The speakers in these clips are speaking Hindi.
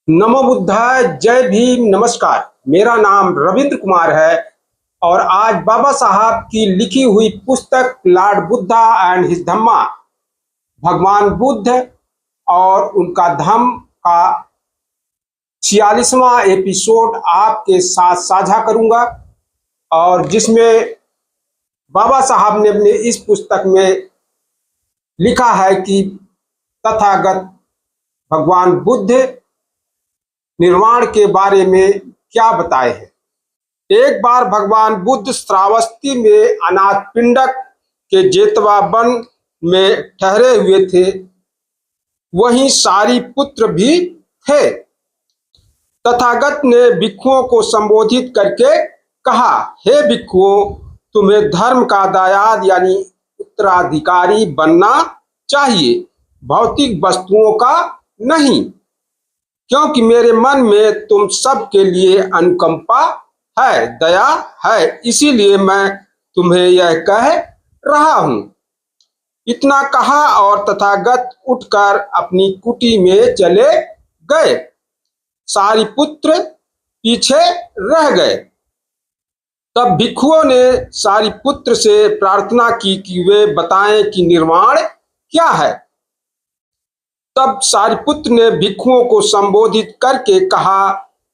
नमो बुद्धाय, जय भीम, नमस्कार। मेरा नाम रविंद्र कुमार है और आज बाबा साहब की लिखी हुई पुस्तक लॉर्ड बुद्धा एंड हिज धम्मा, भगवान बुद्ध और उनका धम्म का 46वां एपिसोड आपके साथ साझा करूंगा। और जिसमें बाबा साहब ने अपने इस पुस्तक में लिखा है कि तथागत भगवान बुद्ध निर्वाण के बारे में क्या बताए हैं। एक बार भगवान बुद्ध श्रावस्ती में अनाथपिंडक के जेतवा वन में ठहरे हुए थे। वहीं सारिपुत्र भी थे। तथागत ने भिक्षुओं को संबोधित करके कहा, हे भिक्षुओं, तुम्हें धर्म का दायाद यानी उत्तराधिकारी बनना चाहिए, भौतिक वस्तुओं का नहीं, क्योंकि मेरे मन में तुम सब के लिए अनुकंपा है, दया है, इसीलिए मैं तुम्हें यह कह रहा हूं। इतना कहा और तथागत उठकर अपनी कुटी में चले गए। सारिपुत्र पीछे रह गए। तब भिक्षुओं ने सारिपुत्र से प्रार्थना की कि वे बताएं कि निर्वाण क्या है। तब सारिपुत्र ने भिक्षुओं को संबोधित करके कहा,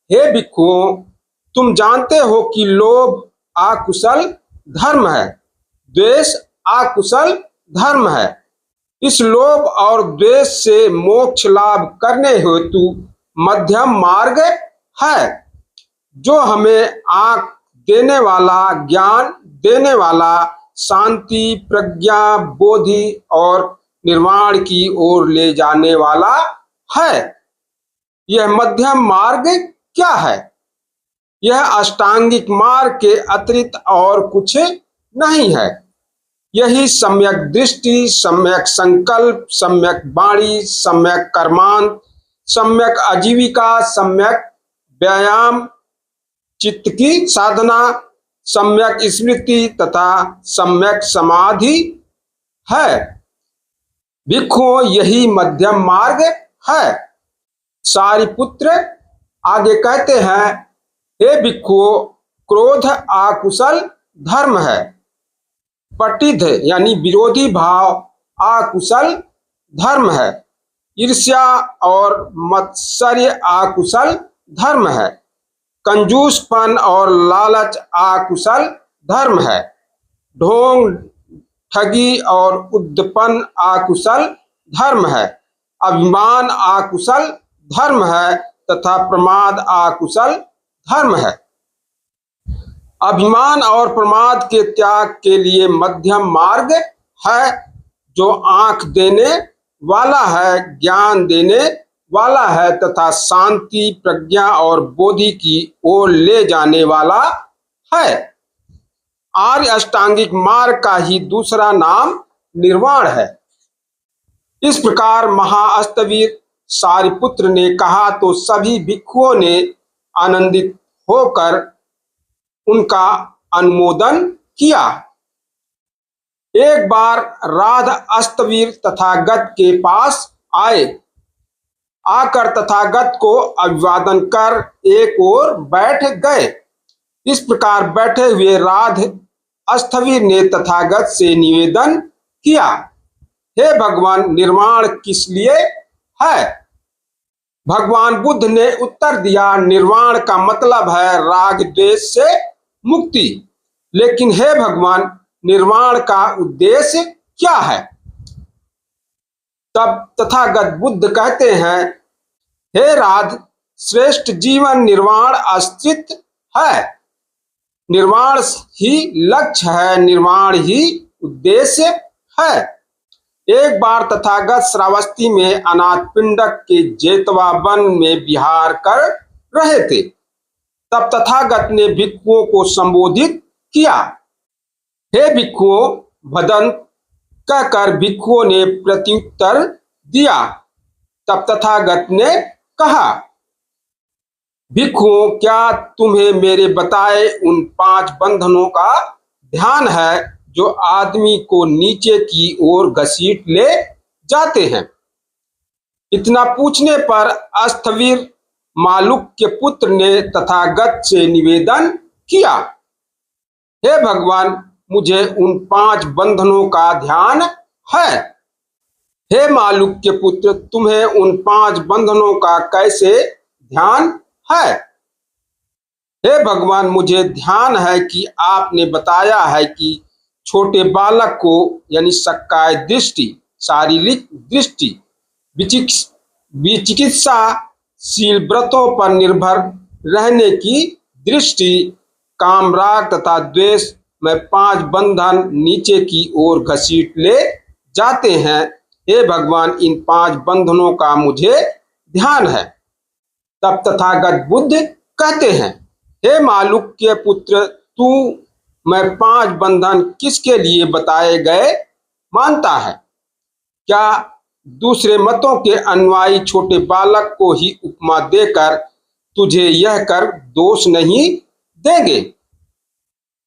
हे भिक्षुओं, तुम जानते हो कि लोभ अकुशल धर्म है, द्वेष अकुशल धर्म है। इस लोभ और द्वेष से मोक्ष लाभ करने हेतु मध्यम मार्ग है, जो हमें आंख देने वाला, ज्ञान देने वाला, शांति, प्रज्ञा, बोधि और निर्वाण की ओर ले जाने वाला है। यह मध्यम मार्ग क्या है? यह अष्टांगिक मार्ग के अतिरिक्त और कुछ नहीं है। यही सम्यक दृष्टि, सम्यक संकल्प, सम्यक वाणी, सम्यक कर्मांत, सम्यक आजीविका, सम्यक व्यायाम, चित्त की साधना, सम्यक स्मृति तथा सम्यक समाधि है। भिक्षुओं, यही मध्यम मार्ग है। सारिपुत्र आगे कहते हैं, हे भिक्षुओं, क्रोध अकुशल धर्म है, पटिध यानी विरोधी भाव अकुशल धर्म है, ईर्ष्या और मत्सर्य अकुशल धर्म है, कंजूसपन और लालच अकुशल धर्म है, ढोंग, ठगी और उद्दपन अकुशल धर्म है, अभिमान अकुशल धर्म है तथा प्रमाद अकुशल धर्म है। अभिमान और प्रमाद के त्याग के लिए मध्यम मार्ग है, जो आंख देने वाला है, ज्ञान देने वाला है तथा शांति, प्रज्ञा और बोधि की ओर ले जाने वाला है। आर्य अष्टांगिक मार्ग का ही दूसरा नाम निर्वाण है। इस प्रकार महाअस्तवीर सारिपुत्र ने कहा तो सभी भिक्षुओं ने आनंदित होकर उनका अनुमोदन किया। एक बार राध अस्तवीर तथागत के पास आए। आकर तथागत को अभिवादन कर एक ओर बैठ गए। इस प्रकार बैठे हुए राध अस्थवीर ने तथागत से निवेदन किया, हे भगवान, निर्वाण किस लिए है? भगवान बुद्ध ने उत्तर दिया, निर्वाण का मतलब है राग द्वेष से मुक्ति। लेकिन हे भगवान, निर्वाण का उद्देश्य क्या है? तब तथागत बुद्ध कहते हैं, हे राध, श्रेष्ठ जीवन निर्वाण अस्तित्व है। निर्वाण ही लक्ष्य है, निर्वाण ही उद्देश्य है। एक बार तथागत श्रावस्ती में अनाथपिंडक के जेतवा वन में विहार कर रहे थे। तब तथागत ने भिक्षुओं को संबोधित किया, हे भिक्षुओं, भदंत कहकर भिक्षुओं ने प्रत्युत्तर दिया। तब तथागत ने कहा, भिक्षुओं, क्या तुम्हें मेरे बताए उन 5 बंधनों का ध्यान है जो आदमी को नीचे की ओर घसीट ले जाते हैं? इतना पूछने पर अस्थवीर मालूक के पुत्र ने तथागत से निवेदन किया, हे भगवान, मुझे उन 5 बंधनों का ध्यान है। हे मालूक के पुत्र, तुम्हें उन 5 बंधनों का कैसे ध्यान है? हे भगवान, मुझे ध्यान है कि आपने बताया है कि छोटे बालक को यानी सक्काय दृष्टि, शारीरिक दृष्टि, विचिकित्साशील व्रतों पर निर्भर रहने की दृष्टि, कामराग तथा द्वेष में 5 बंधन नीचे की ओर घसीट ले जाते हैं। हे भगवान, इन 5 बंधनों का मुझे ध्यान है। तब तथागत बुद्ध कहते हैं, हे मालूक के पुत्र, तू मैं 5 बंधन किसके लिए बताए गए मानता है? क्या दूसरे मतों के अनुयायी छोटे बालक को ही उपमा देकर तुझे यह कर दोष नहीं देंगे?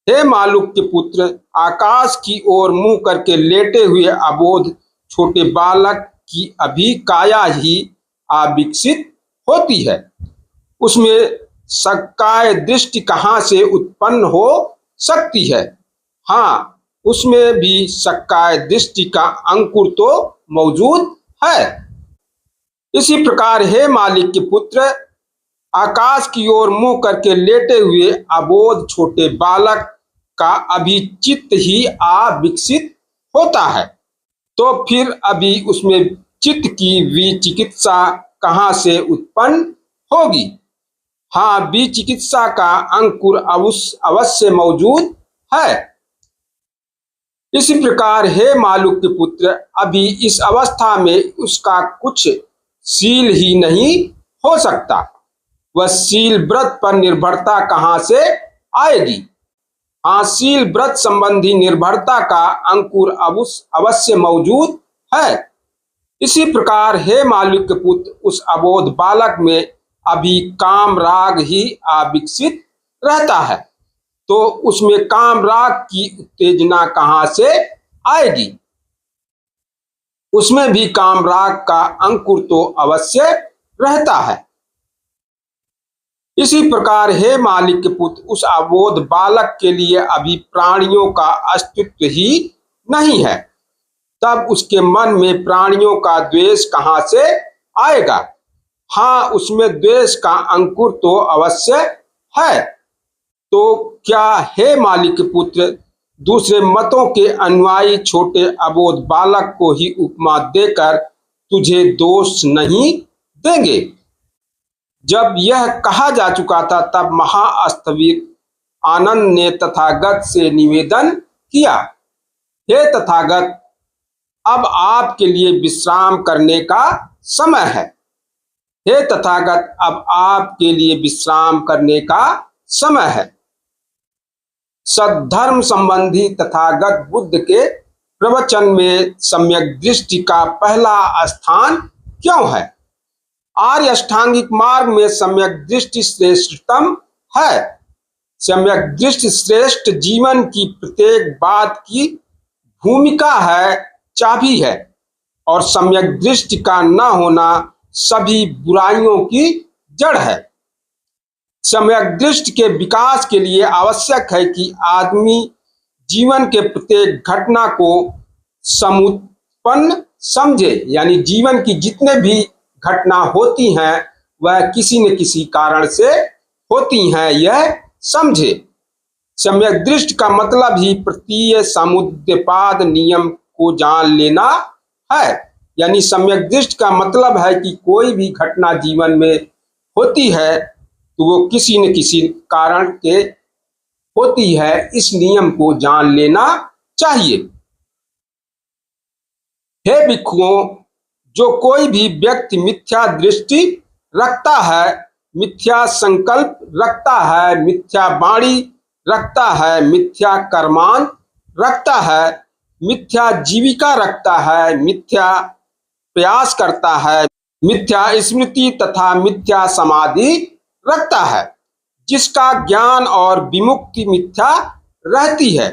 हे मालूक के पुत्र, आकाश की ओर मुंह करके लेटे हुए अबोध छोटे बालक की अभी काया ही अविकसित होती है। उसमें सक्काय दृष्टि कहाँ से उत्पन्न हो सकती है? हाँ, उसमें भी सक्काय दृष्टि का अंकुर तो मौजूद है। इसी प्रकार हे मालिक के पुत्र, आकाश की ओर मुंह करके लेटे हुए अबोध छोटे बालक का अभी चित्त ही अविकसित होता है, तो फिर अभी उसमें चित्त की विचिकित्सा कहाँ से उत्पन्न होगी? हाँ, विचिकित्सा का अंकुर अवश्य मौजूद है। इसी प्रकार हे मालूक के पुत्र, अभी इस अवस्था में उसका कुछ शील ही नहीं हो सकता। वह शील व्रत पर निर्भरता कहाँ से आएगी? हाँ, शील व्रत संबंधी निर्भरता का अंकुर अवश्य मौजूद है। इसी प्रकार हे मालूक के पुत्र, उस अबोध बालक में अभी काम राग ही अविकसित रहता है, तो उसमें काम राग की उत्तेजना कहाँ से आएगी? उसमें भी काम राग का अंकुर तो अवश्य रहता है। इसी प्रकार हे मालिक के पुत्र, उस अबोध बालक के लिए अभी प्राणियों का अस्तित्व ही नहीं है, तब उसके मन में प्राणियों का द्वेष कहाँ से आएगा? हाँ, उसमें द्वेष का अंकुर तो अवश्य है। तो क्या हे मालिक के पुत्र, दूसरे मतों के अनुयायी छोटे अबोध बालक को ही उपमा देकर तुझे दोष नहीं देंगे? जब यह कहा जा चुका था, तब महाअस्तवीर आनंद ने तथागत से निवेदन किया, हे तथागत, अब आपके लिए विश्राम करने का समय है। हे तथागत, अब आपके लिए विश्राम करने का समय है। सद्धर्म संबंधी तथागत बुद्ध के प्रवचन में सम्यक दृष्टि का पहला स्थान क्यों है? आर्य अष्टांगिक मार्ग में सम्यक दृष्टि श्रेष्ठतम है। सम्यक दृष्टि श्रेष्ठ जीवन की प्रत्येक बात की भूमिका है, चाबी है, और सम्यक दृष्टि का न होना सभी बुराइयों की जड़ है। सम्यक दृष्टि के विकास के लिए आवश्यक है कि आदमी जीवन के प्रत्येक घटना को समुत्पन्न समझे, यानी जीवन की जितने भी घटना होती हैं वह किसी न किसी कारण से होती हैं, यह समझे। सम्यक दृष्टि का मतलब ही प्रतीय समुद्यपाद नियम को जान लेना है, यानी सम्यक दृष्टि का मतलब है कि कोई भी घटना जीवन में होती है तो वो किसी न किसी कारण के होती है, इस नियम को जान लेना चाहिए। हे भिक्षुओं, जो कोई भी व्यक्ति मिथ्या दृष्टि रखता है, मिथ्या संकल्प रखता है, मिथ्या वाणी रखता है, मिथ्या कर्मान रखता है, मिथ्या जीविका रखता है, मिथ्या प्रयास करता है, मिथ्या स्मृति तथा मिथ्या समाधि रखता है, जिसका ज्ञान और विमुक्ति मिथ्या रहती है,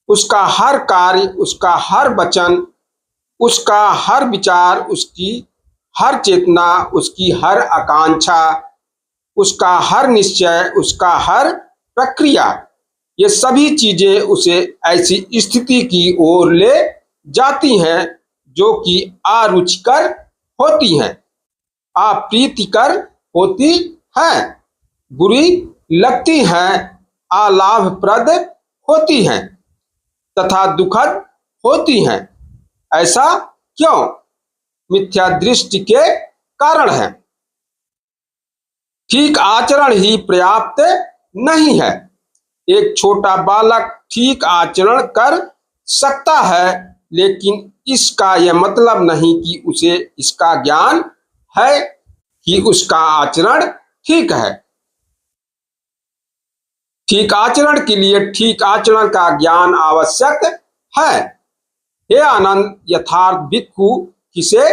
उसका हर कार्य, उसका हर वचन, उसका हर विचार, उसकी हर चेतना, उसकी हर आकांक्षा उसका हर निश्चय, उसका हर प्रक्रिया, ये सभी चीजें उसे ऐसी स्थिति की ओर ले जाती हैं जो कि अरुचिकर होती हैं, अप्रीतिकर होती हैं, बुरी लगती हैं, अलाभप्रद होती हैं तथा दुखद होती हैं। ऐसा क्यों? मिथ्या दृष्टि के कारण है। ठीक आचरण ही पर्याप्त नहीं है। एक छोटा बालक ठीक आचरण कर सकता है, लेकिन इसका यह मतलब नहीं कि उसे इसका ज्ञान है कि उसका आचरण ठीक है। ठीक आचरण के लिए ठीक आचरण का ज्ञान आवश्यक है। हे आनंद, यथार्थ भिक्षु किसे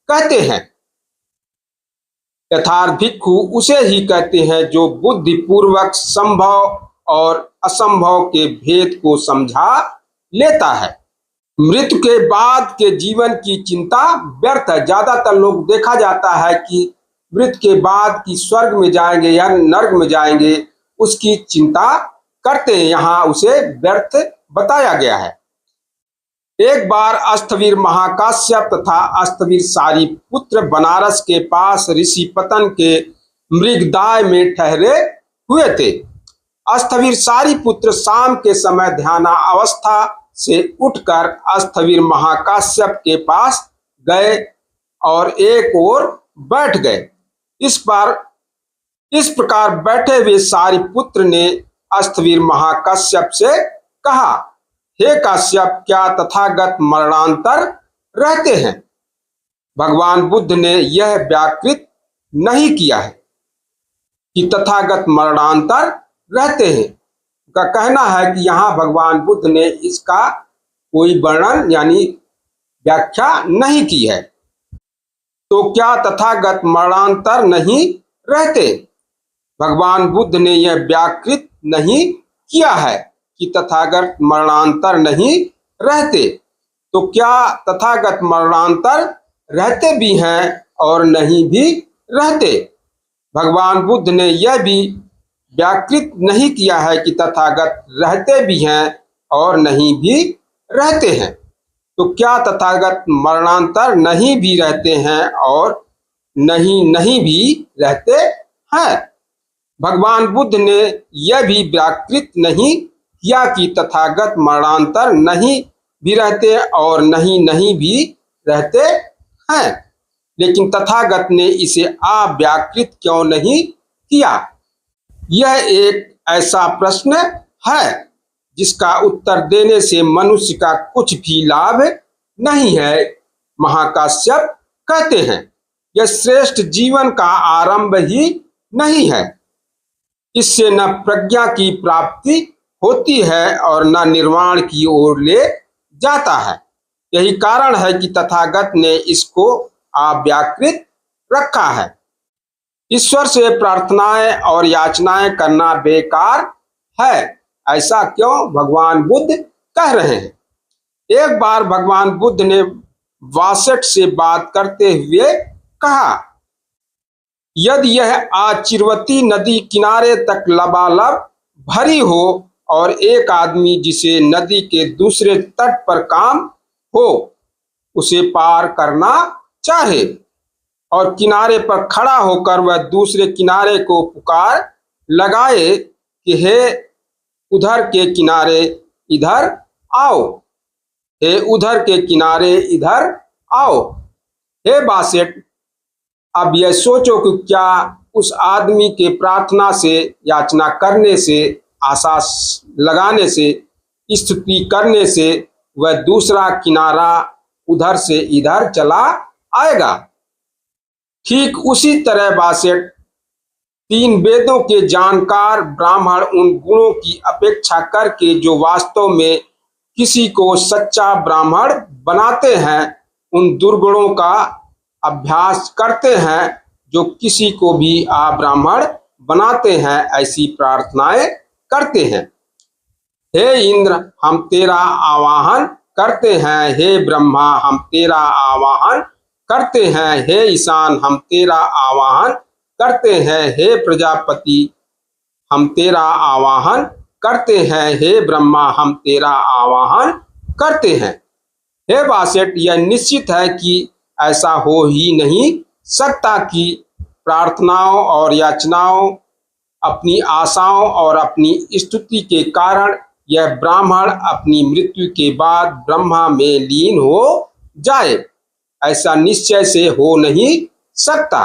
कहते हैं? यथार्थ भिक्षु उसे ही कहते हैं जो बुद्धि पूर्वक संभव और असंभव के भेद को समझा लेता है। मृत्यु के बाद के जीवन की चिंता व्यर्थ है। ज्यादातर लोग देखा जाता है कि मृत्यु के बाद की स्वर्ग में जाएंगे या नर्क में जाएंगे, उसकी चिंता करते हैं। यहाँ उसे व्यर्थ बताया गया है। एक बार अस्थवीर महाकाश्यप तथा अस्थवीर सारिपुत्र बनारस के पास ऋषि पतन के मृगदाय में ठहरे हुए थे। अस्थवीर सारिपुत्र शाम के समय ध्यानावस्था से उठकर अस्थवीर महाकाश्यप के पास गए और एक ओर बैठ गए। इस प्रकार बैठे हुए सारिपुत्र ने अस्थवीर महाकाश्यप से कहा, हे काश्यप, क्या तथागत मरणांतर रहते हैं? भगवान बुद्ध ने यह व्याकृत नहीं किया है कि तथागत मरणांतर रहते हैं। उनका कहना है कि यहाँ भगवान बुद्ध ने इसका कोई वर्णन यानी व्याख्या नहीं की है। तो क्या तथागत मरणांतर नहीं रहते? भगवान बुद्ध ने यह व्याकृत नहीं किया है कि तथागत मरणांतर नहीं रहते। तो क्या तथागत मरणांतर रहते भी हैं और नहीं भी रहते? भगवान बुद्ध ने यह भी व्याकृत नहीं किया है कि तथागत रहते भी हैं और नहीं भी रहते हैं। तो क्या तथागत मरणांतर नहीं भी रहते हैं और नहीं भी रहते हैं? भगवान बुद्ध ने यह भी व्याकृत नहीं किया कि तथागत मरणांतर नहीं भी रहते और नहीं भी रहते हैं। लेकिन तथागत ने इसे अव्याकृत क्यों नहीं किया? यह एक ऐसा प्रश्न है जिसका उत्तर देने से मनुष्य का कुछ भी लाभ नहीं है। महाकाश्यप कहते हैं, यह श्रेष्ठ जीवन का आरंभ ही नहीं है। इससे न प्रज्ञा की प्राप्ति होती है और न निर्वाण की ओर ले जाता है। यही कारण है कि तथागत ने इसको अव्याकृत रखा है। ईश्वर से प्रार्थनाएं और याचनाएं करना बेकार है, ऐसा क्यों भगवान बुद्ध कह रहे हैं? एक बार भगवान बुद्ध ने वासेट से बात करते हुए कहा, यदि यह आचिरवती नदी किनारे तक लबालब भरी हो और एक आदमी जिसे नदी के दूसरे तट पर काम हो उसे पार करना चाहे और किनारे पर खड़ा होकर वह दूसरे किनारे को पुकार लगाए कि हे उधर के किनारे इधर आओ, हे उधर के किनारे इधर आओ। हे बासेट, अब यह सोचो कि क्या उस आदमी के प्रार्थना से, याचना करने से, आशा लगाने से, स्तुति करने से वह दूसरा किनारा उधर से इधर चला आएगा। ठीक उसी तरह बासेट, तीन वेदों के जानकार ब्राह्मण उन गुणों की अपेक्षा करके जो वास्तव में किसी को सच्चा ब्राह्मण बनाते हैं, उन दुर्गुणों का अभ्यास करते हैं जो किसी को भी अब्राह्मण बनाते हैं। ऐसी प्रार्थनाएं करते हैं, हे इंद्र हम तेरा आवाहन करते हैं, हे ब्रह्मा हम तेरा आवाहन करते हैं, हे ईशान हम तेरा आवाहन करते हैं, हे प्रजापति हम तेरा आवाहन करते हैं, हे ब्रह्मा हम तेरा आवाहन करते हैं। हे वासेट, यह निश्चित है कि ऐसा हो ही नहीं सकता कि प्रार्थनाओं और याचनाओं, अपनी आशाओं और अपनी स्तुति के कारण यह ब्राह्मण अपनी मृत्यु के बाद ब्रह्मा में लीन हो जाए। ऐसा निश्चय से हो नहीं सकता।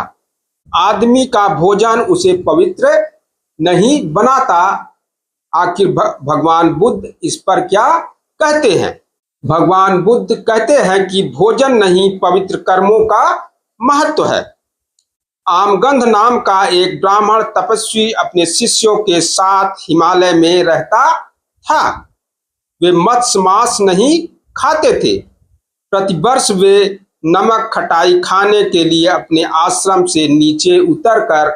आदमी का भोजन उसे पवित्र नहीं बनाता। आखिर भगवान बुद्ध इस पर क्या कहते हैं? भगवान बुद्ध कहते हैं कि भोजन नहीं पवित्र कर्मों का महत्व है। आमगंध नाम का एक ब्राह्मण तपस्वी अपने शिष्यों के साथ हिमालय में रहता था। वे मत्स्य मांस नहीं खाते थे। प्रतिवर्ष वे नमक खटाई खाने के लिए अपने आश्रम से नीचे उतरकर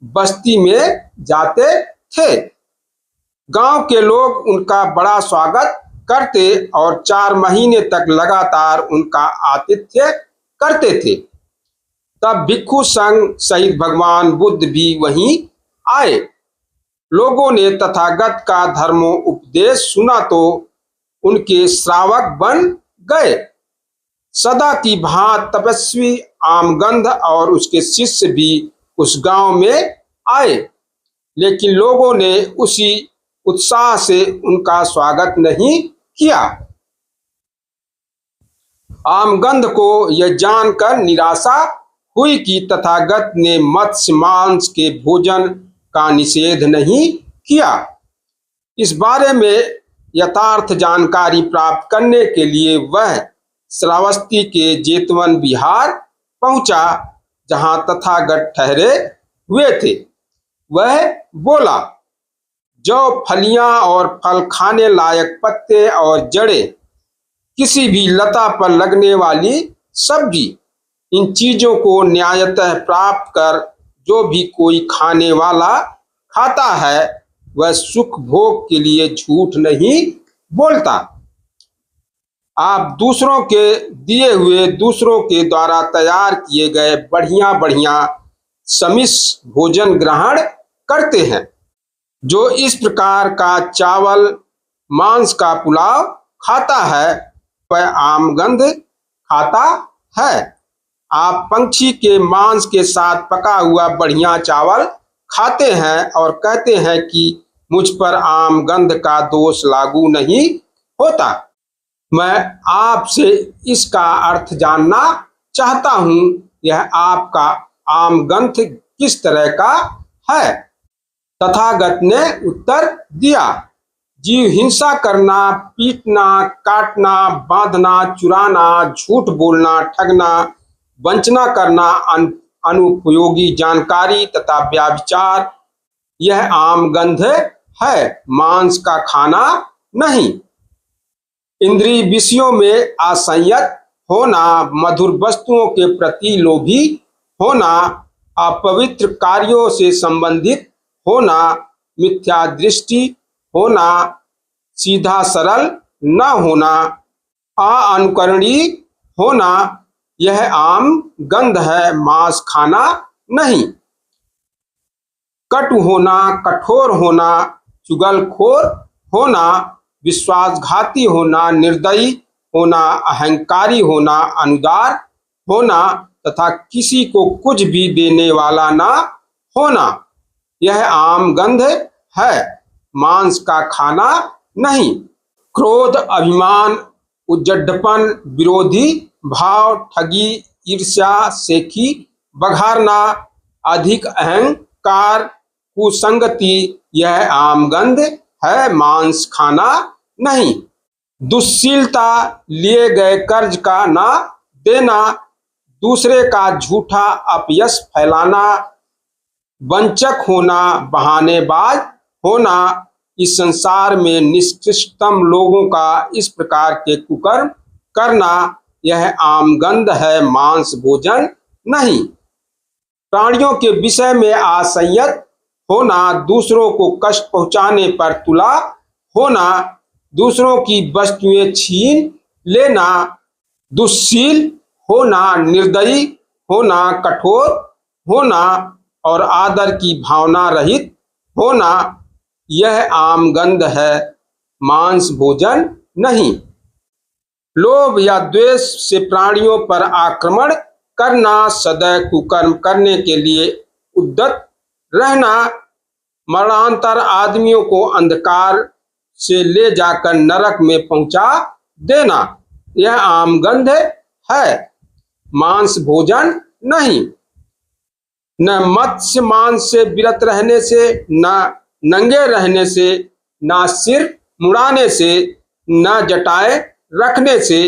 बस्ती में जाते थे। गांव के लोग उनका बड़ा स्वागत करते और 4 महीने तक लगातार उनका आतिथ्य करते थे। तब भिक्षु संघ सहित भगवान बुद्ध भी वहीं आए। लोगों ने तथागत का धर्मोपदेश सुना तो उनके श्रावक बन गए। सदा की भांति तपस्वी आमगंध और उसके शिष्य भी उस गांव में आए, लेकिन लोगों ने उसी उत्साह से उनका स्वागत नहीं किया। आमगंध को यह जानकर निराशा हुई कि तथागत ने मत्स्य मांस के भोजन का निषेध नहीं किया। इस बारे में यथार्थ जानकारी प्राप्त करने के लिए वह श्रावस्ती के जेतवन विहार पहुंचा, जहां तथागत ठहरे हुए थे। वह बोला, जो फलियां और फल खाने लायक पत्ते और जड़ें, किसी भी लता पर लगने वाली सब्जी, इन चीजों को न्यायतः प्राप्त कर जो भी कोई खाने वाला खाता है वह सुख भोग के लिए झूठ नहीं बोलता। आप दूसरों के दिए हुए, दूसरों के द्वारा तैयार किए गए बढ़िया बढ़िया समिष्ट भोजन ग्रहण करते हैं। जो इस प्रकार का चावल मांस का पुलाव खाता है वह आमगंध खाता है। आप पंछी के मांस के साथ पका हुआ बढ़िया चावल खाते हैं और कहते हैं कि मुझ पर आमगंध का दोष लागू नहीं होता। मैं आपसे इसका अर्थ जानना चाहता हूं, यह आपका आमगंध किस तरह का है? तथागत ने उत्तर दिया, जीव हिंसा करना, पीटना, काटना, बांधना, चुराना, झूठ बोलना, ठगना, वंचना करना, अनुपयोगी जानकारी तथा व्यभिचार, यह आमगंध है, मांस का खाना नहीं। इंद्रिय विषयों में असंयत होना, मधुर वस्तुओं के प्रति लोभी होना, अपवित्र कार्यों से संबंधित होना, मिथ्या दृष्टि होना, सीधा सरल न होना, अनुकरणीय होना, यह आम गंध है, मांस खाना नहीं। कटु होना, कठोर होना, चुगलखोर होना, विश्वासघाती होना, निर्दयी होना, अहंकारी होना, अनुदार होना तथा किसी को कुछ भी देने वाला ना होना, यह आम गंध है, मांस का खाना नहीं। क्रोध, अभिमान, उज्जडपन, विरोधी भाव, ठगी, ईर्ष्या, सेखी बघारना, अधिक अहंकार, कुसंगति, यह आमगंध है, मांस खाना नहीं। दुश्शीलता, लिए गए कर्ज का ना देना, दूसरे का झूठा अपयश फैलाना, वंचक होना, बहानेबाज होना, इस संसार में निकृष्टतम लोगों का इस प्रकार के कुकर्म करना, यह आमगंध है, मांस भोजन नहीं। प्राणियों के विषय में असंयत होना, दूसरों को कष्ट पहुंचाने पर तुला होना, दूसरों की वस्तुएं छीन लेना, दुश्शील होना, निर्दयी होना, कठोर होना, और आदर की भावना रहित होना, यह आम गंध है, मांस भोजन नहीं। लोभ या द्वेष से प्राणियों पर आक्रमण करना, सदैव कुकर्म करने के लिए उद्यत रहना, मरणांतर आदमियों को अंधकार से ले जाकर नरक में पहुंचा देना, यह आम गंध है, मांस भोजन नहीं। न मत्स्य मांस से विरत रहने से, न नंगे रहने से, न सिर मुड़ाने से, न जटाएं रखने से,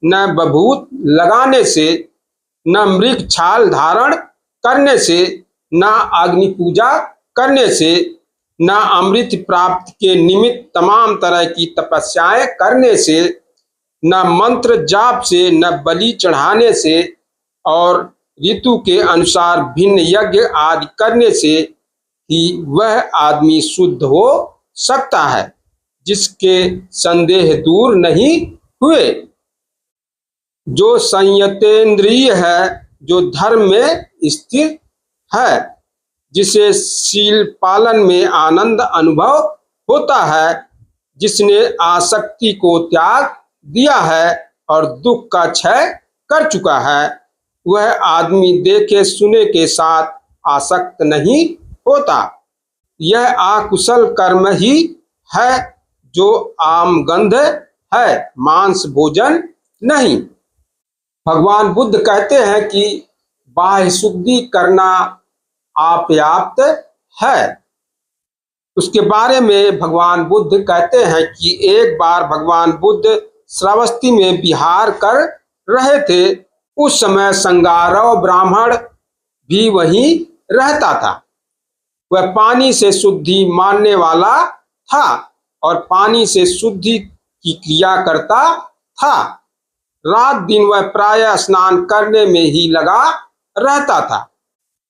न बभूत लगाने से, न मृग छाल धारण करने से, न अग्नि पूजा करने से, न अमृत प्राप्ति के निमित्त तमाम तरह की तपस्याएं करने से, न मंत्र जाप से, न बलि चढ़ाने से और ऋतु के अनुसार भिन्न यज्ञ आदि करने से ही वह आदमी शुद्ध हो सकता है, जिसके संदेह दूर नहीं हुए। जो संयतेंद्रिय है, जो धर्म में स्थिर है, जिसे शील पालन में आनंद अनुभव होता है, जिसने आसक्ति को त्याग दिया है और दुख का क्षय कर चुका है, वह आदमी देखे सुने के साथ आसक्त नहीं होता। यह अकुशल कर्म ही है जो आम गंध है, मांस भोजन नहीं। भगवान बुद्ध कहते हैं कि बाह्य शुद्धि करना अपर्याप्त है। उसके बारे में भगवान बुद्ध कहते हैं कि एक बार भगवान बुद्ध श्रावस्ती में विहार कर रहे थे। उस समय संगारव ब्राह्मण भी वहीं रहता था। वह पानी से शुद्धि मानने वाला था और पानी से शुद्धि की क्रिया करता था। रात दिन वह प्रायः स्नान करने में ही लगा रहता था।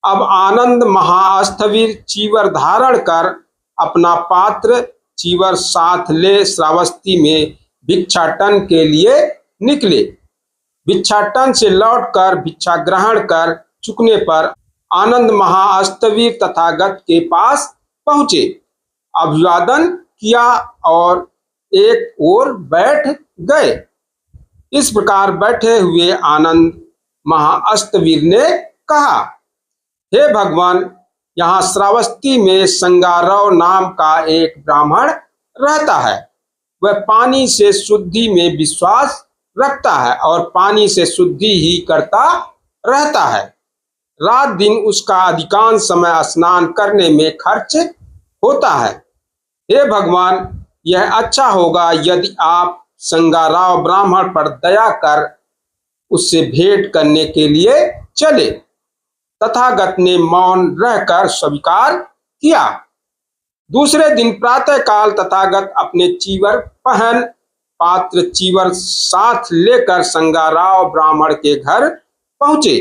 अब आनंद महाअस्थविर चीवर धारण कर अपना पात्र चीवर साथ ले श्रावस्ती में भिक्षाटन के लिए निकले। भिक्षाटन से लौटकर भिक्षा ग्रहण कर चुकने पर आनंद महाअस्थविर तथागत के पास पहुंचे, अभिवादन किया और एक ओर बैठ गए। इस प्रकार बैठे हुए आनंद महाअस्थविर ने कहा, हे भगवान, यहाँ श्रावस्ती में संगारव नाम का एक ब्राह्मण रहता है। वह पानी से शुद्धि में विश्वास रखता है और पानी से शुद्धि ही करता रहता है। रात दिन उसका अधिकांश समय स्नान करने में खर्च होता है। हे भगवान, यह अच्छा होगा यदि आप संगाराव ब्राह्मण पर दया कर उससे भेंट करने के लिए चले। तथागत ने मौन रहकर स्वीकार किया। दूसरे दिन प्रातःकाल तथागत अपने चीवर पहन पात्र चीवर साथ लेकर संगाराव ब्राह्मण के घर पहुंचे।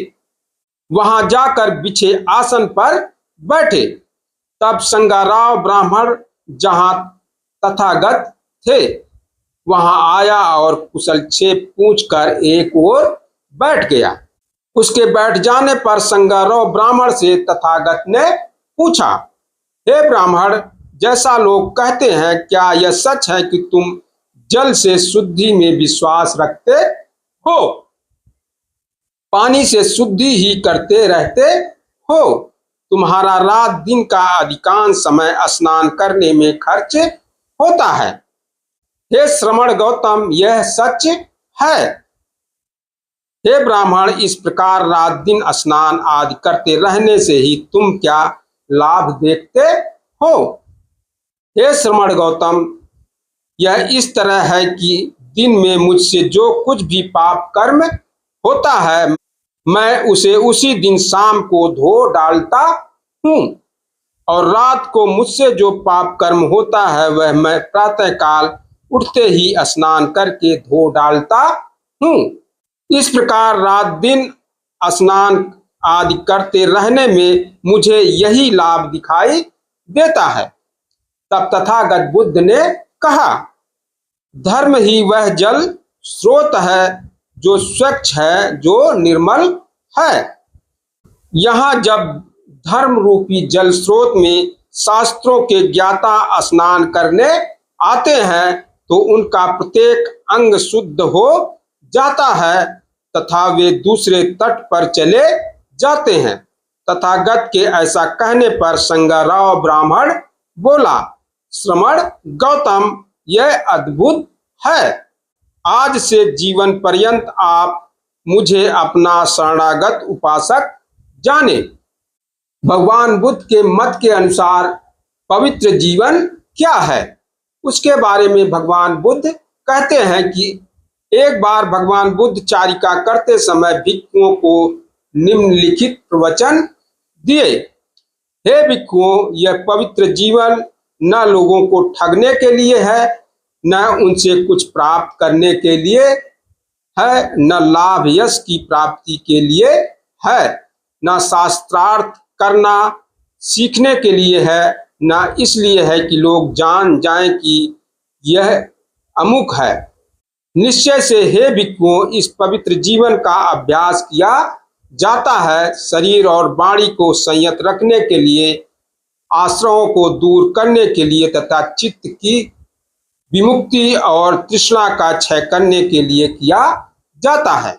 वहां जाकर बिछे आसन पर बैठे। तब संगाराव ब्राह्मण जहां तथागत थे वहां आया और कुशलक्षेम पूछकर एक ओर बैठ गया। उसके बैठ जाने पर संगाराव ब्राह्मण से तथागत ने पूछा, हे ब्राह्मण, जैसा लोग कहते हैं, क्या यह सच है कि तुम जल से शुद्धि में विश्वास रखते हो, पानी से शुद्धि ही करते रहते हो, तुम्हारा रात दिन का अधिकांश समय स्नान करने में खर्च होता है? हे श्रमण गौतम, यह सच है। हे ब्राह्मण, इस प्रकार रात दिन स्नान आदि करते रहने से ही तुम क्या लाभ देखते हो? हे श्रमण गौतम, यह इस तरह है कि दिन में मुझसे जो कुछ भी पाप कर्म होता है, मैं उसे उसी दिन शाम को धो डालता हूँ, और रात को मुझसे जो पाप कर्म होता है वह मैं प्रातःकाल उठते ही स्नान करके धो डालता हूँ। इस प्रकार रात दिन स्नान आदि करते रहने में मुझे यही लाभ दिखाई देता है। तब तथागत बुद्ध ने कहा, धर्म ही वह जल स्रोत है जो स्वच्छ है, जो निर्मल है। यहाँ जब धर्म रूपी जल स्रोत में शास्त्रों के ज्ञाता स्नान करने आते हैं तो उनका प्रत्येक अंग शुद्ध हो जाता है तथा वे दूसरे तट पर चले जाते हैं। तथागत के ऐसा कहने पर संगाराव ब्राह्मण बोला, श्रमण गौतम, यह अद्भुत है। आज से जीवन पर्यंत आप मुझे अपना शरणागत उपासक जाने। भगवान बुद्ध के मत के अनुसार पवित्र जीवन क्या है, उसके बारे में भगवान बुद्ध कहते हैं कि एक बार भगवान बुद्ध चारिका करते समय भिक्षुओं को निम्नलिखित प्रवचन दिए। हे भिक्षुओं, यह पवित्र जीवन न लोगों को ठगने के लिए है, न उनसे कुछ प्राप्त करने के लिए है, न लाभ यश की प्राप्ति के लिए है, न शास्त्रार्थ करना सीखने के लिए है, न इसलिए है कि लोग जान जाएं कि यह अमुक है। निश्चय से हे भिक्षुओं, इस पवित्र जीवन का अभ्यास किया जाता है शरीर और वाणी को संयत रखने के लिए, आश्रयों को दूर करने के लिए तथा चित्त की विमुक्ति और तृष्णा का क्षय करने के लिए किया जाता है।